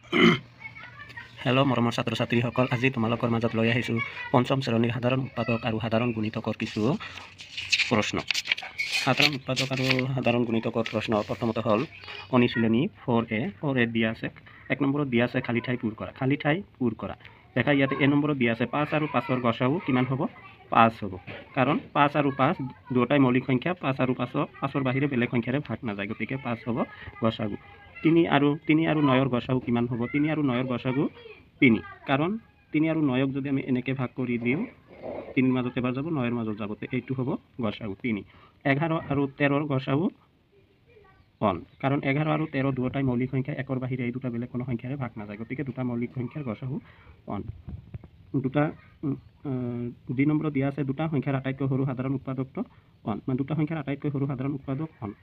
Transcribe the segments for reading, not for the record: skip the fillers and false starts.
Hello' মৰমৰ ছাত্ৰ ছাত্ৰীসকল, আজি তোমালোকৰ মাজত লৈ আহিছোঁ পঞ্চম শ্ৰেণীৰ সাধাৰণ উৎপাদক আৰু সাধাৰণ গুণিতকৰ কিছু প্ৰশ্ন। সাধাৰণ উৎপাদক আৰু সাধাৰণ গুণিতকৰ প্ৰশ্ন প্ৰথমতে হ'ল অনুশীলনী 4A দিয়া আছে। 1 নম্বৰত দিয়া আছে খালী ঠাই পূৰ কৰা। দেখা ইয়াতে এ নম্বৰত দিয়া আছে 5 আৰু 5ৰ গসাগু কিমান হ'ব? 5 হ'ব। কাৰণ 5 আৰু 5 দুয়োটাই মৌলিক সংখ্যা, 5 আৰু 5ৰ বাহিৰে বেলেগ সংখ্যাৰে ভাগ নাযায়, গতিকে 5 হ'ব গসাগু। 3 আৰু 9ৰ গসাগু কিমান হ'ব? 3 আৰু 9ৰ গসাগু 3, কাৰণ 3 আৰু 9ক যদি আমি এনেকৈ ভাগ কৰি দিওঁ, 3ৰ মাজত এবাৰ যাব, 9ৰ মাজত যাব, এইটো হ'ব গসাগু 3। 11 আৰু 13ৰ গসাগু 1, কাৰণ 11 আৰু 13 দুয়োটাই মৌলিক সংখ্যা, 1ৰ বাহিৰে এই দুটা বেলেগ কোনো সংখ্যাৰে ভাগ নাযায়, গতিকে দুটা মৌলিক সংখ্যাৰ গসাগু 1। দুটা 2 নম্বৰত দিয়া আছে দুটা সংখ্যাৰ আটাইতকৈ সৰু সাধাৰণ উৎপাদকটো 1, মানে দুটা সংখ্যাৰ আটাইতকৈ সৰু সাধাৰণ উৎপাদক 1।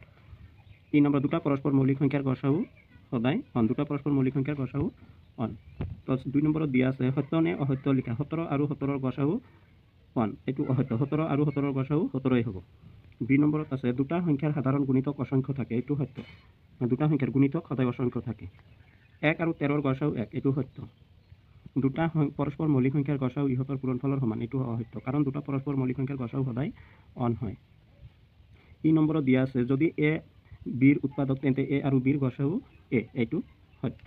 3 নম্বৰ দুটা পৰস্পৰ মৌলিক সংখ্যাৰ গসাগু সদায় 1, দুটা পৰস্পৰ মৌলিক সংখ্যাৰ গসাগু 1। প্লাছ 2 নম্বৰত দিয়া আছে সত্য নে অসত্য লিখা। 17 আৰু 17ৰ গসাগু 1, এইটো অসত্য। 17 আৰু 17ৰ গসাগু 17ই হ'ব। 2 নম্বৰত আছে দুটা সংখ্যাৰ সাধাৰণ গুণিতক অসংখ্য থাকে, এইটো সত্য। দুটা সংখ্যাৰ গুণিতক সদায় অসংখ্য থাকে। 1 আৰু 13ৰ গসাগু 1, এইটো সত্য। দুটা পৰস্পৰ মৌলিক সংখ্যাৰ গসাগু ইহঁতৰ পূৰণফলৰ সমান, এইটো অসত্য, কাৰণ দুটা পৰস্পৰ মৌলিক সংখ্যাৰ গসাগু সদায় 1 হয়। 3 নম্বৰত দিয়া আছে যদি এ বিৰ উৎপাদক তেন্তে এ আৰু বিৰ গসাগু এ, এইটো সত্য।